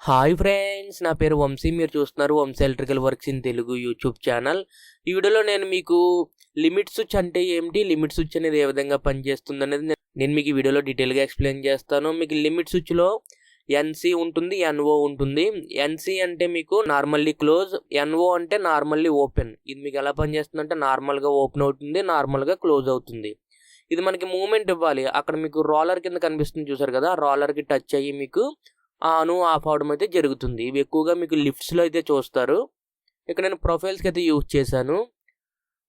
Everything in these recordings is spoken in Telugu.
హాయ్ ఫ్రెండ్స్, నా పేరు వంశీ. మీరు చూస్తున్నారు Vamsi electrical works in Telugu YouTube channel. ఈ వీడియోలో నేను మీకు లిమిట్ స్విచ్ అంటే ఏమిటి, లిమిట్ స్విచ్ అనేది ఏ విధంగా పనిచేస్తుంది అనేది నేను మీకు ఈ వీడియోలో డీటెయిల్గా ఎక్స్ప్లెయిన్ చేస్తాను. మీకు లిమిట్ స్విచ్లో ఎన్సి ఉంటుంది, ఎన్ఓ ఉంటుంది. ఎన్సి అంటే మీకు నార్మల్లీ క్లోజ్, ఎన్ఓ అంటే నార్మల్లీ ఓపెన్. ఇది మీకు ఎలా పనిచేస్తుంది అంటే నార్మల్గా ఓపెన్ అవుతుంది, నార్మల్గా క్లోజ్ అవుతుంది. ఇది మనకి మూమెంట్ ఇవ్వాలి. అక్కడ మీకు రోలర్ కింద కనిపిస్తుంది చూసారు కదా, రోలర్కి టచ్ అయ్యి మీకు ఆన్ ఆఫ్ అవడం అయితే జరుగుతుంది. ఇవి ఎక్కువగా మీకు లిఫ్ట్స్లో అయితే చూస్తారు. ఇక్కడ నేను ప్రొఫైల్స్కి అయితే యూజ్ చేశాను.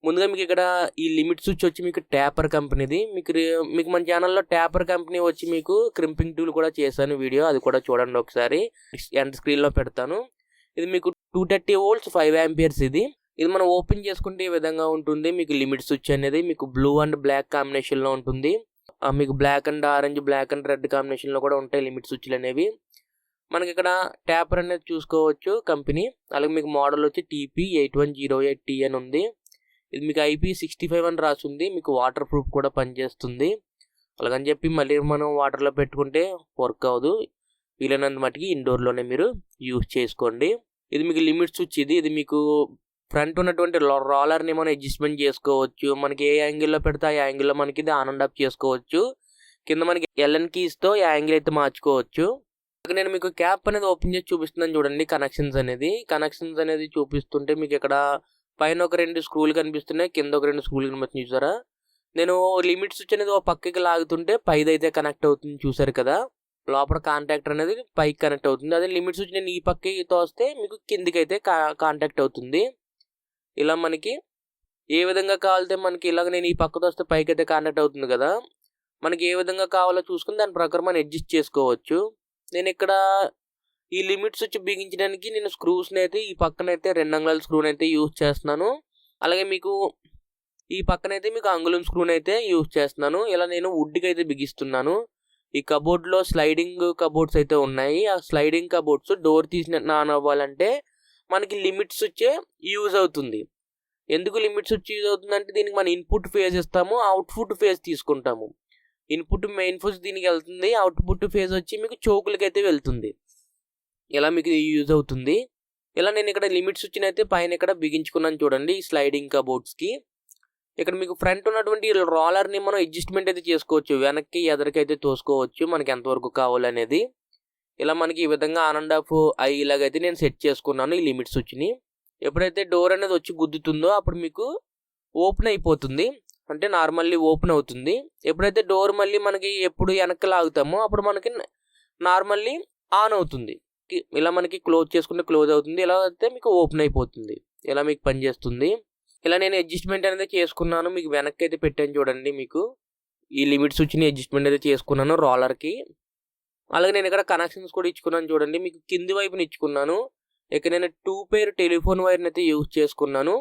ముందుగా మీకు ఇక్కడ ఈ లిమిట్ స్విచ్ వచ్చి మీకు ట్యాపర్ కంపెనీది. మీకు మన ఛానల్లో ట్యాపర్ కంపెనీ వచ్చి మీకు క్రింపింగ్ టూల్ కూడా చేశాను వీడియో, అది కూడా చూడండి ఒకసారి, ఎండ్ స్క్రీన్లో పెడతాను. ఇది మీకు 230 volts 5 amperes. ఇది మనం ఓపెన్ చేసుకుంటే ఈ విధంగా ఉంటుంది. మీకు లిమిట్ స్విచ్ అనేది మీకు బ్లూ అండ్ బ్లాక్ కాంబినేషన్లో ఉంటుంది. మీకు black and orange, black and red కాంబినేషన్లో కూడా ఉంటాయి లిమిట్ స్విచ్లు అనేవి. మనకి ఇక్కడ ట్యాపర్ అనేది చూసుకోవచ్చు కంపెనీ. అలాగే మీకు మోడల్ వచ్చి TP8108T అని ఉంది. ఇది మీకు IP65 అని రాస్తుంది. మీకు వాటర్ ప్రూఫ్ కూడా పనిచేస్తుంది. అలాగని చెప్పి మళ్ళీ మనం వాటర్లో పెట్టుకుంటే వర్క్ అవ్వదు. వీలైనంత మటుకి ఇండోర్లోనే మీరు యూజ్ చేసుకోండి. ఇది మీకు లిమిట్ స్విచ్. ఇది మీకు ఫ్రంట్ ఉన్నటువంటి రోలర్ని మనం అడ్జస్ట్మెంట్ చేసుకోవచ్చు. మనకి ఏ యాంగిల్లో పెడితే ఆ యాంగిల్లో మనకి ఇది ఆన్ అండ్ ఆఫ్ చేసుకోవచ్చు. కింద మనకి LN కీస్తో ఈ యాంగిల్ అయితే మార్చుకోవచ్చు. నేను మీకు క్యాప్ అనేది ఓపెన్ చేసి చూపిస్తున్నాను చూడండి. కనెక్షన్స్ అనేది చూపిస్తుంటే మీకు ఇక్కడ పైన ఒక 2 స్క్రూలు కనిపిస్తున్నాయి, కింద ఒక 2 స్క్రూలు కనిపిస్తున్నాయి చూసారా. నేను లిమిట్ స్విచ్ అనేది ఒక పక్కకి లాగుతుంటే పైది అయితే కనెక్ట్ అవుతుంది చూసారు కదా. లోపల కాంటాక్టర్ అనేది పైకి కనెక్ట్ అవుతుంది. అదే లిమిట్ స్విచ్ నేను ఈ పక్కకి తోస్తే మీకు కిందికి అయితే కాంటాక్ట్ అవుతుంది. ఇలా మనకి ఏ విధంగా కావాలితే మనకి ఇలాగ నేను ఈ పక్క తోస్తే పైకి అయితే కాంటాక్ట్ అవుతుంది కదా. మనకి ఏ విధంగా కావాలో చూసుకుని దాని ప్రకారం మనం అడ్జస్ట్ చేసుకోవచ్చు. నేను ఇక్కడ ఈ లిమిట్ స్విచ్ బిగించడానికి నేను స్క్రూస్ని అయితే ఈ పక్కనైతే 2 అంగుళాల స్క్రూని అయితే యూజ్ చేస్తున్నాను. అలాగే మీకు ఈ పక్కనైతే మీకు అంగుళం స్క్రూని అయితే యూజ్ చేస్తున్నాను. ఇలా నేను వుడ్కి అయితే బిగిస్తున్నాను. ఈ కబోర్డ్లో స్లైడింగ్ కబోర్డ్స్ అయితే ఉన్నాయి. ఆ స్లైడింగ్ కబోర్డ్స్ డోర్ తీసిన ఆన్ అవ్వాలంటే మనకి లిమిట్ స్విచ్ యూజ్ అవుతుంది. ఎందుకు లిమిట్ స్విచ్ యూజ్ అవుతుందంటే దీనికి మనం ఇన్పుట్ ఫేజ్ ఇస్తాము, అవుట్పుట్ ఫేజ్ తీసుకుంటాము. ఇన్పుట్ మెయిన్ ఫోర్స్ దీనికి వెళ్తుంది, అవుట్పుట్ ఫేజ్ వచ్చి మీకు చోకులకి అయితే వెళ్తుంది. ఇలా మీకు యూజ్ అవుతుంది. ఇలా నేను ఇక్కడ లిమిట్ స్విచ్ని అయితే పైన ఇక్కడ బిగించుకున్నాను చూడండి ఈ స్లైడింగ్ కబోర్డ్స్కి. ఇక్కడ మీకు ఫ్రంట్ ఉన్నటువంటి రోలర్ని మనం అడ్జస్ట్మెంట్ అయితే చేసుకోవచ్చు, వెనక్కి ఎదరికి అయితే తోసుకోవచ్చు మనకి ఎంతవరకు కావాలనేది. ఇలా మనకి ఈ విధంగా ఆన్ అండ్ ఆఫ్ అయ్యేలాగైతే నేను సెట్ చేసుకున్నాను ఈ లిమిట్ స్విచ్ని. ఎప్పుడైతే డోర్ అనేది వచ్చి గుద్దుతుందో అప్పుడు మీకు ఓపెన్ అయిపోతుంది, అంటే నార్మల్లీ ఓపెన్ అవుతుంది. ఎప్పుడైతే డోర్ మళ్ళీ మనకి ఎప్పుడు వెనక్కి లాగుతామో అప్పుడు మనకి నార్మల్లీ ఆన్ అవుతుంది. ఇలా మనకి క్లోజ్ చేసుకుంటే క్లోజ్ అవుతుంది, ఇలా అయితే మీకు ఓపెన్ అయిపోతుంది. ఇలా మీకు పనిచేస్తుంది. ఇలా నేను అడ్జస్ట్మెంట్ అనేది చేసుకున్నాను, మీకు వెనక్కి అయితే పెట్టాను చూడండి. మీకు ఈ లిమిట్ స్విచ్ని అడ్జస్ట్మెంట్ అయితే చేసుకున్నాను రోలర్కి. అలాగే నేను ఇక్కడ కనెక్షన్స్ కూడా ఇచ్చుకున్నాను చూడండి. మీకు కింది వైపుని ఇచ్చుకున్నాను. ఇక్కడ నేను 2 pair టెలిఫోన్ వైర్ని అయితే యూజ్ చేసుకున్నాను.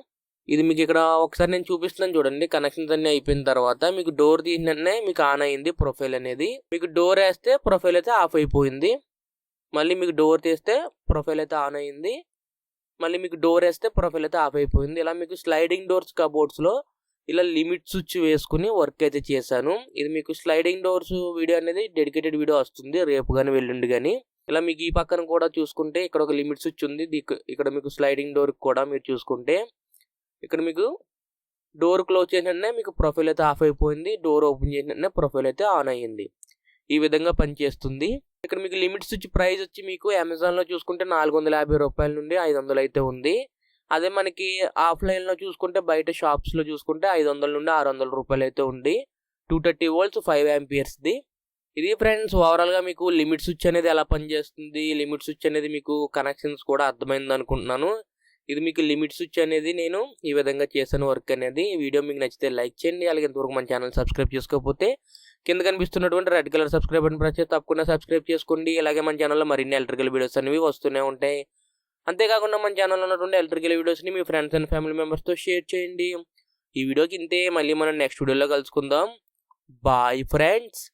ఇది మీకు ఇక్కడ ఒకసారి నేను చూపిస్తున్నాను చూడండి. కనెక్షన్స్ అన్నీ అయిపోయిన తర్వాత మీకు డోర్ తీసినట్టే మీకు ఆన్ అయింది ప్రొఫైల్ అనేది. మీకు డోర్ వేస్తే ప్రొఫైల్ అయితే ఆఫ్ అయిపోయింది. మళ్ళీ మీకు డోర్ తీస్తే ప్రొఫైల్ అయితే ఆన్ అయింది. మళ్ళీ మీకు డోర్ వేస్తే ప్రొఫైల్ అయితే ఆఫ్ అయిపోయింది. ఇలా మీకు స్లైడింగ్ డోర్స్ కబోర్డ్స్లో ఇలా లిమిట్ స్విచ్ వేసుకుని వర్క్ అయితే చేశాను. ఇది మీకు స్లైడింగ్ డోర్స్ వీడియో అనేది డెడికేటెడ్ వీడియో వస్తుంది రేపు కానీ వెళ్ళండి కానీ. ఇలా మీకు ఈ పక్కన కూడా చూసుకుంటే ఇక్కడ ఒక లిమిట్ స్విచ్ ఉంది. ఇక్కడ మీకు స్లైడింగ్ డోర్ కూడా మీరు చూసుకుంటే ఇక్కడ మీకు డోర్ క్లోజ్ చేసినట్టే మీకు ప్రొఫైల్ అయితే ఆఫ్ అయిపోయింది, డోర్ ఓపెన్ చేసినట్టే ప్రొఫైల్ అయితే ఆన్ అయ్యింది. ఈ విధంగా పనిచేస్తుంది. ఇక్కడ మీకు లిమిట్ స్విచ్ ప్రైస్ వచ్చి మీకు అమెజాన్లో చూసుకుంటే 450 రూపాయల నుండి 500 అయితే ఉంది. అదే మనకి ఆఫ్లైన్లో చూసుకుంటే బయట షాప్స్లో చూసుకుంటే 500 నుండి 600 రూపాయలు అయితే ఉంది. 230 volts 5 amperesది. ఇది ఫ్రెండ్స్ ఓవరాల్గా మీకు లిమిట్ స్విచ్ అనేది ఎలా పనిచేస్తుంది, లిమిట్ స్విచ్ అనేది మీకు కనెక్షన్స్ కూడా అర్థమైంది అనుకుంటున్నాను. ఇది మీకు లిమిట్ స్విచ్ అనేది నేను ఈ విధంగా చేశాను వర్క్ అనేది. ఈ వీడియో మీకు నచ్చితే లైక్ చేయండి. అలాగే ఇంతవరకు మన ఛానల్ సబ్స్క్రైబ్ చేసుకోకపోతే కింద కనిపిస్తున్నటువంటి రెడ్ కలర్ సబ్స్క్రైబ్ అని ప్రెస్ చేసి తప్పకుండా సబ్స్క్రైబ్ చేసుకోండి. అలాగే మన ఛానల్లో మరిన్ని ఎలక్ట్రికల్ వీడియోస్ అనేవి వస్తూనే ఉంటాయి. అంతేకాకుండా మన ఛానల్లో ఉన్నటువంటి ఎలక్ట్రికల్ వీడియోస్ని మీ ఫ్రెండ్స్ అండ్ ఫ్యామిలీ మెంబర్స్తో షేర్ చేయండి. ఈ వీడియోకి ఇంతే, మళ్ళీ మనం నెక్స్ట్ వీడియోలో కలుసుకుందాం. Bye friends.